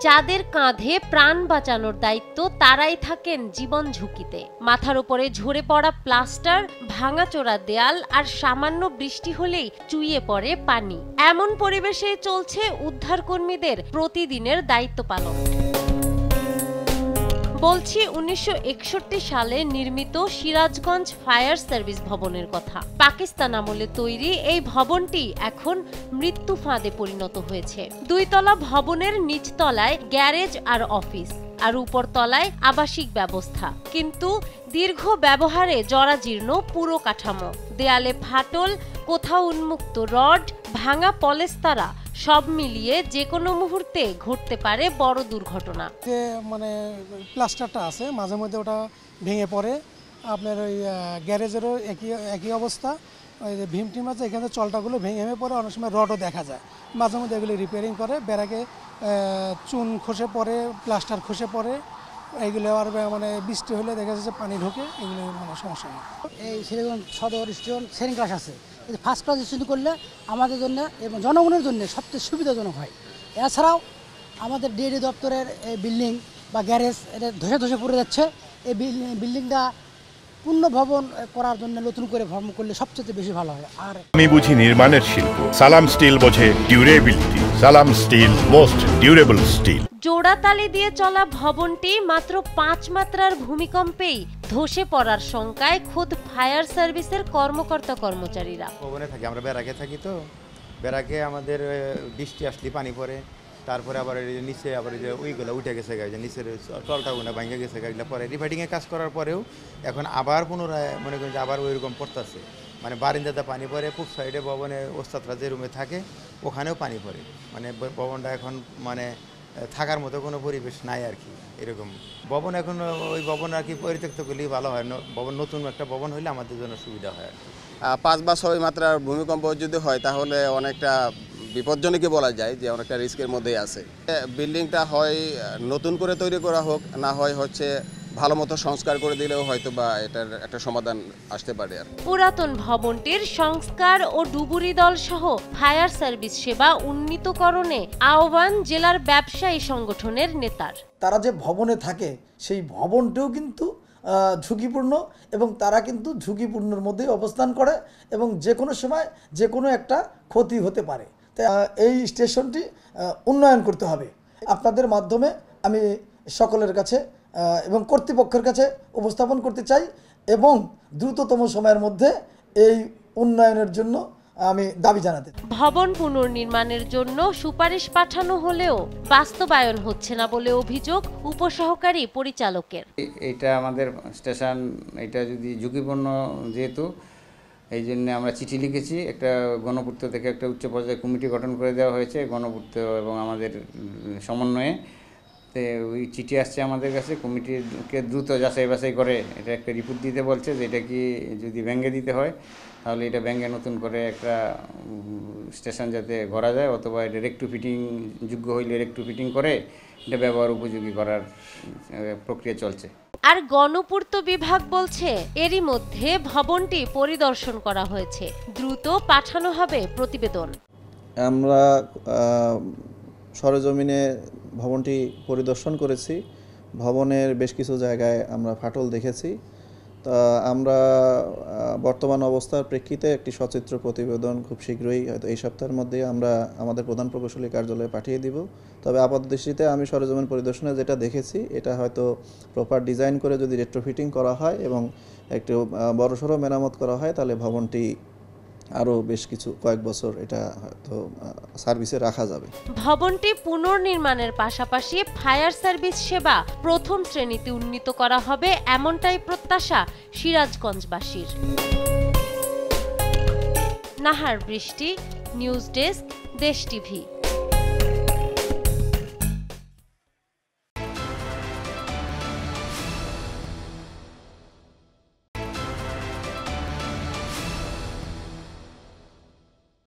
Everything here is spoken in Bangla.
যাদের কাঁধে প্রাণ বাঁচানোর দায়িত্ব তারাই থাকেন জীবন ঝুঁকিতে। মাথার উপরে ঝরে পড়া প্লাস্টার, ভাঙাচোরা দেয়াল আর সামান্য বৃষ্টি হলেই চুইয়ে পড়ে পানি। এমন পরিবেশে চলছে উদ্ধারকর্মীদের প্রতিদিনের দায়িত্ব পালন। বলছি 1961 সালে নির্মিত সিরাজগঞ্জ ফায়ার সার্ভিস ভবনের কথা। পাকিস্তান আমলে তৈরি এই ভবনটি এখন মৃত্যু ফাঁদে পরিণত হয়েছে। 2 তলা ভবনের নিচতলায় গ্যারেজ আর অফিস, আর উপরতলায় আবাসিক ব্যবস্থা। কিন্তু দীর্ঘ ব্যবহারে জরাজীর্ণ পুরো কাঠামো। দেয়ালে ফাটল, কোথাও উন্মুক্ত রড, ভাঙা পলেস্তারা, সব মিলিয়ে যে কোনো মুহূর্তে ঘটতে পারে বড় দুর্ঘটনা। যে মানে প্লাস্টারটা আছে মাঝে মধ্যে ওটা ভেঙে পড়ে। আপনার ওই গ্যারেজেরও একই অবস্থা। ওই যে ভীম টিম আছে, এখানে চলটাগুলো ভেঙে পড়ে, অনেক সময় রডও দেখা যায়। মাঝে মধ্যে এগুলো রিপেয়ারিং করে, বেড়াকে চুন খসে পড়ে, প্লাস্টার খসে পড়ে। এইগুলো আর মানে বৃষ্টি হলে দেখা যাচ্ছে পানি ঢোকে, এগুলো মানে সমস্যা নেই। এই সিরাজগঞ্জ সদর স্টেশন শ্রেণী ক্লাস আছে, ফার্স্ট ক্লাস স্টেশন করলে আমাদের জন্য এবং জনগণের জন্য সবচেয়ে সুবিধাজনক হয়। এছাড়াও আমাদের ডিএডি দপ্তরের এই বিল্ডিং বা গ্যারেজ এটা ধসে পড়ে যাচ্ছে। এই বিল্ডিংটা পূর্ণ ভবন করার জন্য নতুন করে ভবন করলে সবচেয়ে বেশি ভালো হয়। আর আমি বুঝি নির্মাণের শিল্প, সালাম স্টিল বোঝে ডিউরেবিলিটি। সালাম স্টিল, মোস্ট ডিউরেবল স্টিল। জোড়াতালি দিয়ে চলা ভবনটি মাত্র 5 মাত্রার ভূমিকম্পেই ধসে পড়ার শঙ্কায় খোদ ফায়ার সার্ভিসের কর্মকর্তা-কর্মচারীরা। ভবনে থাকি, আমরা ব্যারাকে থাকি, তো ব্যারাকে আমাদের বৃষ্টি আসলে পানি পড়ে। তারপরে আবার নিচে আবার যে ওইগুলো উঠে গেছে, যে নিচের টলটাগুলো ভাঙে গেছে, এগুলো পরে রিফাইটিংয়ের কাজ করার পরেও এখন আবার পুনরায় মনে করেন যে আবার ওইরকম পড়তেছে। মানে বারিন্দাতে পানি পড়ে, পূব সাইডে ভবনে ওস্তাদরা যে রুমে থাকে ওখানেও পানি পড়ে। মানে ভবনটা এখন মানে থাকার মতো কোনো পরিবেশ নাই আর কি। এরকম ভবন এখন ওই ভবন আর কি পরিত্যক্ত করলেই ভালো হয়। ভবন নতুন একটা ভবন হলে আমাদের জন্য সুবিধা হয় আর কি। 5 বা 6 মাত্রার ভূমিকম্প যদি হয় তাহলে অনেকটা বিপজ্জনকই বলা যায়, যে অনেকটা রিস্কের মধ্যেই আছে। বিল্ডিংটা হয় নতুন করে তৈরি করা হোক, না হয় হচ্ছে ভালো মতো সংস্কার করে দিলেও হয়তো বা এটার একটা সমাধান আসতে পারে। আর পুরাতন ভবনটির সংস্কার ও ডুবুরি দল সহ ফায়ার সার্ভিস সেবা উন্নীতকরণে আহ্বান জেলার ব্যবসায়ী সংগঠনের নেতার। তারা যে ভবনে থাকে সেই ভবনটিও কিন্তু ঝুঁকিপূর্ণ, এবং তারা কিন্তু ঝুঁকিপূর্ণের মধ্যেই অবস্থান করে এবং যে কোনো সময় যে কোনো একটা ক্ষতি হতে পারে। তাই এই স্টেশনটি উন্নয়ন করতে হবে। আপনাদের মাধ্যমে আমি সকলের কাছে এবং কর্তৃপক্ষের কাছে উপস্থাপন করতে চাই, এবং দ্রুততম সময়ের মধ্যে এই উন্নয়নের জন্য আমি দাবি জানাতে। ভবন পুনর্নির্মাণের জন্য সুপারিশ পাঠানো হলেও বাস্তবায়ন হচ্ছে না বলে অভিযোগ উপসহকারী পরিচালকের। এটা আমাদের স্টেশন, এটা যদি ঝুঁকিপূর্ণ যেহেতু, এই জন্য আমরা চিঠি লিখেছি। একটা গণপূর্ত থেকে একটা উচ্চ পর্যায়ে কমিটি গঠন করে দেওয়া হয়েছে গণপূর্ত এবং আমাদের সমন্বয়ে। তো ওই চিঠি আসছে আমাদের কাছে, কমিটিকে দ্রুত যাচাই বাছাই করে এটা একটা রিপোর্ট দিতে বলছে, যে এটা কি যদি ভেঙে দিতে হয় তাহলে এটা ভেঙে নতুন করে একটা স্টেশন যাতে গড়া যায়, অথবা এটা রেক্ট্রোফিটিং যোগ্য হইলে রেক্ট্রোফিটিং করে এটা ব্যবহার উপযোগী করার প্রক্রিয়া চলছে। আর গণপূর্ত বিভাগ বলছে এরই মধ্যে ভবনটি পরিদর্শন করা হয়েছে, দ্রুত পাঠানো হবে প্রতিবেদন। আমরা সরেজমিনে ভবনটি পরিদর্শন করেছি। ভবনের বেশ কিছু জায়গায় আমরা ফাটল দেখেছি। তা আমরা বর্তমান অবস্থার প্রেক্ষিতে একটি সচিত্র প্রতিবেদন খুব শীঘ্রই, হয়তো এই সপ্তাহের মধ্যেই আমরা আমাদের প্রধান প্রকৌশলী কার্যালয়ে পাঠিয়ে দিব। তবে আপাতদৃষ্টিতে আমি সরেজমিন পরিদর্শনে যেটা দেখেছি, এটা হয়তো প্রপার ডিজাইন করে যদি রেট্রোফিটিং করা হয় এবং একটু বড়সড় মেরামত করা হয়, তাহলে ভবনটি আরও বেশ কয়েক বছর এটা হয়তো সার্ভিসে রাখা যাবে। ভবনটি পুনর্নির্মাণের পাশাপাশি ফায়ার সার্ভিস সেবা প্রথম শ্রেণীতে উন্নীত করা হবে, এমনটাই প্রত্যাশা সিরাজগঞ্জবাসীর। নাহার বৃষ্টি, নিউজ ডেস্ক, দেশ টিভি।